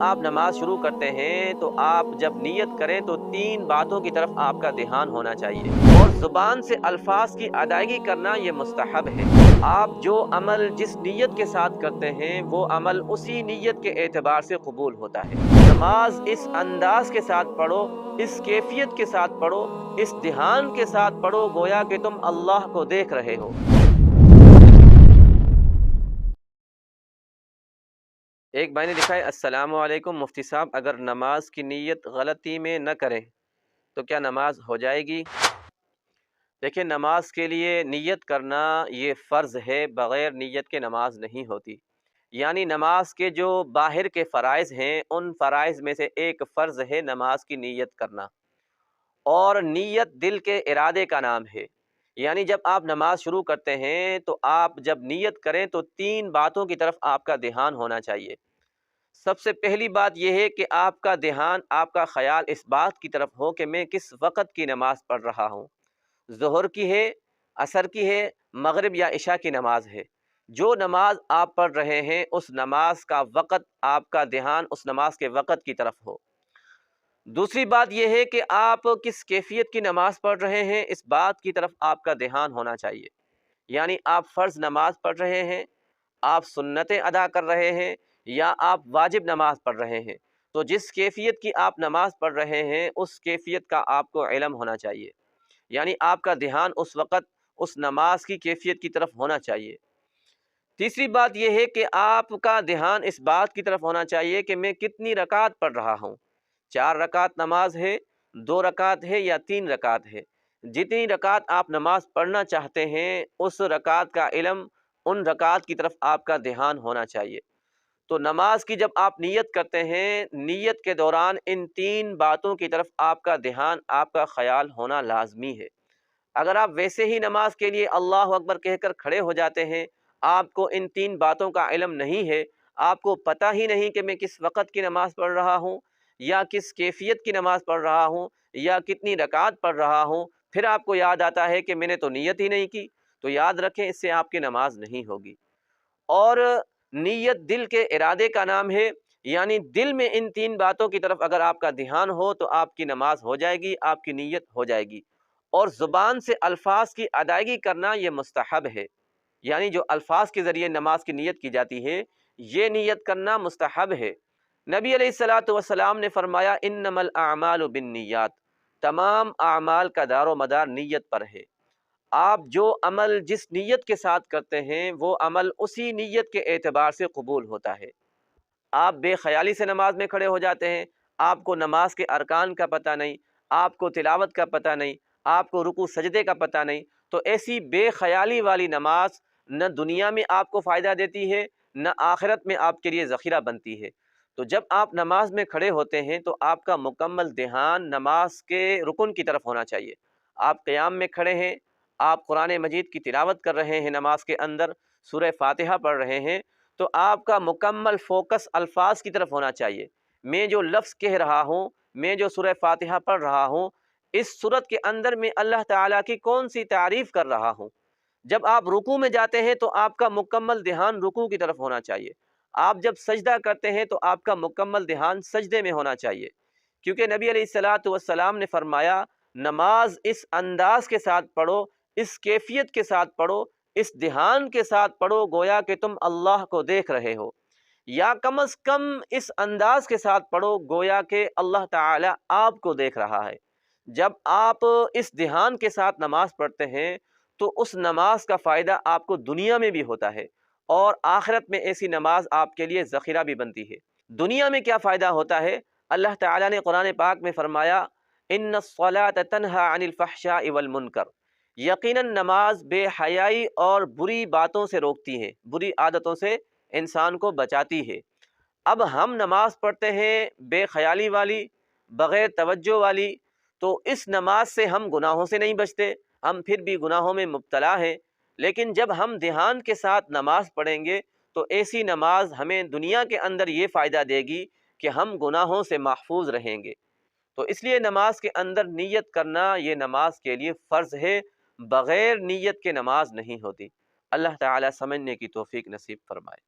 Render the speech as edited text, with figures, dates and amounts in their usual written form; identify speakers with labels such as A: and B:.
A: آپ نماز شروع کرتے ہیں تو آپ جب نیت کریں تو تین باتوں کی طرف آپ کا دھیان ہونا چاہیے، اور زبان سے الفاظ کی ادائیگی کرنا یہ مستحب ہے۔ آپ جو عمل جس نیت کے ساتھ کرتے ہیں وہ عمل اسی نیت کے اعتبار سے قبول ہوتا ہے۔ نماز اس انداز کے ساتھ پڑھو، اس کیفیت کے ساتھ پڑھو، اس دھیان کے ساتھ پڑھو گویا کہ تم اللہ کو دیکھ رہے ہو۔ ایک بھائی نے لکھا ہے، السلام علیکم مفتی صاحب، اگر نماز کی نیت غلطی میں نہ کریں تو کیا نماز ہو جائے گی؟ دیکھیں، نماز کے لیے نیت کرنا یہ فرض ہے، بغیر نیت کے نماز نہیں ہوتی۔ یعنی نماز کے جو باہر کے فرائض ہیں ان فرائض میں سے ایک فرض ہے نماز کی نیت کرنا، اور نیت دل کے ارادے کا نام ہے۔ یعنی جب آپ نماز شروع کرتے ہیں تو آپ جب نیت کریں تو تین باتوں کی طرف آپ کا دھیان ہونا چاہیے۔ سب سے پہلی بات یہ ہے کہ آپ کا دھیان، آپ کا خیال اس بات کی طرف ہو کہ میں کس وقت کی نماز پڑھ رہا ہوں۔ ظہر کی ہے، عصر کی ہے، مغرب یا عشاء کی نماز ہے۔ جو نماز آپ پڑھ رہے ہیں اس نماز کا وقت، آپ کا دھیان اس نماز کے وقت کی طرف ہو۔ دوسری بات یہ ہے کہ آپ کس کیفیت کی نماز پڑھ رہے ہیں اس بات کی طرف آپ کا دھیان ہونا چاہیے۔ یعنی آپ فرض نماز پڑھ رہے ہیں، آپ سنتیں ادا کر رہے ہیں، یا آپ واجب نماز پڑھ رہے ہیں، تو جس کیفیت کی آپ نماز پڑھ رہے ہیں اس کیفیت کا آپ کو علم ہونا چاہیے۔ یعنی آپ کا دھیان اس وقت اس نماز کی کیفیت کی طرف ہونا چاہیے۔ تیسری بات یہ ہے کہ آپ کا دھیان اس بات کی طرف ہونا چاہیے کہ میں کتنی رکعت پڑھ رہا ہوں۔ 4 رکعت نماز ہے، 2 رکعت ہے یا 3 رکعت ہے۔ جتنی رکعت آپ نماز پڑھنا چاہتے ہیں اس رکعت کا علم، ان رکعت کی طرف آپ کا دھیان ہونا چاہیے۔ تو نماز کی جب آپ نیت کرتے ہیں، نیت کے دوران ان تین باتوں کی طرف آپ کا دھیان، آپ کا خیال ہونا لازمی ہے۔ اگر آپ ویسے ہی نماز کے لیے اللہ اکبر کہہ کر کھڑے ہو جاتے ہیں، آپ کو ان تین باتوں کا علم نہیں ہے، آپ کو پتہ ہی نہیں کہ میں کس وقت کی نماز پڑھ رہا ہوں، یا کس کیفیت کی نماز پڑھ رہا ہوں، یا کتنی رکعت پڑھ رہا ہوں، پھر آپ کو یاد آتا ہے کہ میں نے تو نیت ہی نہیں کی، تو یاد رکھیں اس سے آپ کی نماز نہیں ہوگی۔ اور نیت دل کے ارادے کا نام ہے، یعنی دل میں ان تین باتوں کی طرف اگر آپ کا دھیان ہو تو آپ کی نماز ہو جائے گی، آپ کی نیت ہو جائے گی۔ اور زبان سے الفاظ کی ادائیگی کرنا یہ مستحب ہے، یعنی جو الفاظ کے ذریعے نماز کی نیت کی جاتی ہے یہ نیت کرنا مستحب ہے۔ نبی علیہ الصلاۃ والسلام نے فرمایا، انما الاعمال بالنیات، تمام اعمال کا دار و مدار نیت پر ہے۔ آپ جو عمل جس نیت کے ساتھ کرتے ہیں وہ عمل اسی نیت کے اعتبار سے قبول ہوتا ہے۔ آپ بے خیالی سے نماز میں کھڑے ہو جاتے ہیں، آپ کو نماز کے ارکان کا پتہ نہیں، آپ کو تلاوت کا پتہ نہیں، آپ کو رکوع سجدے کا پتہ نہیں، تو ایسی بے خیالی والی نماز نہ دنیا میں آپ کو فائدہ دیتی ہے، نہ آخرت میں آپ کے لیے ذخیرہ بنتی ہے۔ تو جب آپ نماز میں کھڑے ہوتے ہیں تو آپ کا مکمل دھیان نماز کے رکن کی طرف ہونا چاہیے۔ آپ قیام میں کھڑے ہیں، آپ قرآن مجید کی تلاوت کر رہے ہیں، نماز کے اندر سورہ فاتحہ پڑھ رہے ہیں، تو آپ کا مکمل فوکس الفاظ کی طرف ہونا چاہیے۔ میں جو لفظ کہہ رہا ہوں، میں جو سورہ فاتحہ پڑھ رہا ہوں، اس صورت کے اندر میں اللہ تعالیٰ کی کون سی تعریف کر رہا ہوں۔ جب آپ رکوع میں جاتے ہیں تو آپ کا مکمل دھیان رکوع کی طرف ہونا چاہیے۔ آپ جب سجدہ کرتے ہیں تو آپ کا مکمل دھیان سجدے میں ہونا چاہیے، کیونکہ نبی علیہ الصلاۃ والسلام نے فرمایا، نماز اس انداز کے ساتھ پڑھو، اس کیفیت کے ساتھ پڑھو، اس دھیان کے ساتھ پڑھو گویا کہ تم اللہ کو دیکھ رہے ہو، یا کم از کم اس انداز کے ساتھ پڑھو گویا کہ اللہ تعالی آپ کو دیکھ رہا ہے۔ جب آپ اس دھیان کے ساتھ نماز پڑھتے ہیں تو اس نماز کا فائدہ آپ کو دنیا میں بھی ہوتا ہے، اور آخرت میں ایسی نماز آپ کے لیے ذخیرہ بھی بنتی ہے۔ دنیا میں کیا فائدہ ہوتا ہے؟ اللہ تعالیٰ نے قرآن پاک میں فرمایا، ان الصلاۃ تنہی عن الفحشاء والمنکر، یقیناً نماز بے حیائی اور بری باتوں سے روکتی ہے، بری عادتوں سے انسان کو بچاتی ہے۔ اب ہم نماز پڑھتے ہیں بے خیالی والی، بغیر توجہ والی، تو اس نماز سے ہم گناہوں سے نہیں بچتے، ہم پھر بھی گناہوں میں مبتلا ہیں۔ لیکن جب ہم دھیان کے ساتھ نماز پڑھیں گے تو ایسی نماز ہمیں دنیا کے اندر یہ فائدہ دے گی کہ ہم گناہوں سے محفوظ رہیں گے۔ تو اس لیے نماز کے اندر نیت کرنا یہ نماز کے لیے فرض ہے، بغیر نیت کے نماز نہیں ہوتی۔ اللہ تعالیٰ سمجھنے کی توفیق نصیب فرمائے۔